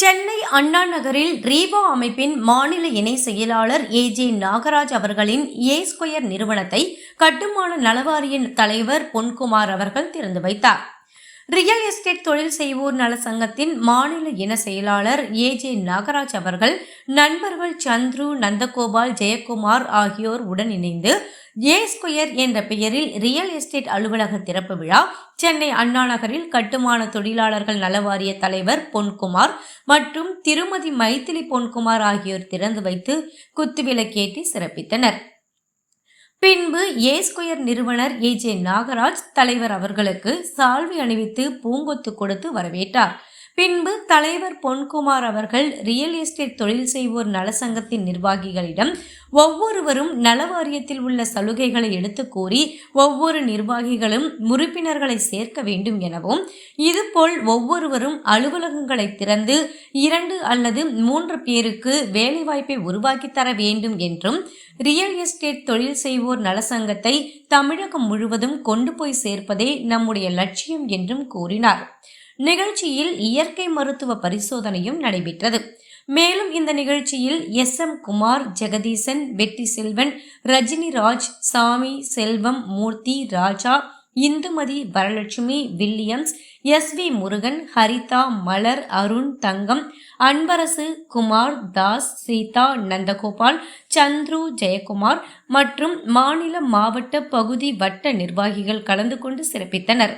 சென்னை அண்ணா நகரில் ரீவா அமைப்பின் மாநில இணை செயலாளர் ஏஜே நாகராஜ் அவர்களின் ஏ ஸ்கொயர் நிறுவனத்தை கட்டுமான நலவாரிய தலைவர் பொன்குமார் அவர்கள் திறந்து வைத்தார். ரியல் எஸ்டேட் தொழில் செய்வோர் நல சங்கத்தின் மாநில இன செயலாளர் ஏஜே நாகராஜ் அவர்கள் நண்பர்கள் சந்துரு, நந்தகோபால், ஜெயக்குமார் ஆகியோர் உடன் இணைந்து ஏ ஸ்கொயர் என்ற பெயரில் ரியல் எஸ்டேட் அலுவலக திறப்பு விழா சென்னை அண்ணா நகரில் கட்டுமான தொழிலாளர்கள் நலவாரிய தலைவர் பொன்குமார் மற்றும் திருமதி மைத்திலி பொன்குமார் ஆகியோர் திறந்து வைத்து குத்துவிளக்கேற்றி சிறப்பித்தனர். பின்பு ஏ ஸ்கொயர் நிறுவனர் ஏஜே நாகராஜ் தலைவர் அவர்களுக்கு சால்வை அணிவித்து பூங்கொத்து கொடுத்து வரவேற்றார். பின்பு தலைவர் பொன்குமார் அவர்கள் ரியல் எஸ்டேட் தொழில் செய்வோர் நலசங்கத்தின் நிர்வாகிகளிடம் ஒவ்வொருவரும் நலவாரியத்தில் உள்ள சலுகைகளை எடுத்து கூறி ஒவ்வொரு நிர்வாகிகளும் உறுப்பினர்களை சேர்க்க வேண்டும் எனவும், இதுபோல் ஒவ்வொருவரும் அலுவலகங்களை திறந்து 2 அல்லது 3 பேருக்கு வேலைவாய்ப்பை உருவாக்கி தர வேண்டும் என்றும், ரியல் எஸ்டேட் தொழில் செய்வோர் நலசங்கத்தை தமிழகம் முழுவதும் கொண்டு போய் சேர்ப்பதே நம்முடைய லட்சியம் என்றும் கூறினார். நிகழ்ச்சியில் இயற்கை மருத்துவ பரிசோதனையும் நடைபெற்றது. மேலும் இந்த நிகழ்ச்சியில் SM குமார், ஜெகதீசன், வெட்டி செல்வன், ரஜினி ராஜ், சாமி, செல்வம், மூர்த்தி, ராஜா, இந்துமதி, வரலட்சுமி, வில்லியம்ஸ், SV முருகன், ஹரிதா, மலர், அருண், தங்கம், அன்பரசு, குமார், தாஸ், சீதா, நந்தகோபால், சந்துரு, ஜெயக்குமார் மற்றும் மாநில, மாவட்ட, பகுதி, வட்ட நிர்வாகிகள் கலந்து கொண்டு சிறப்பித்தனர்.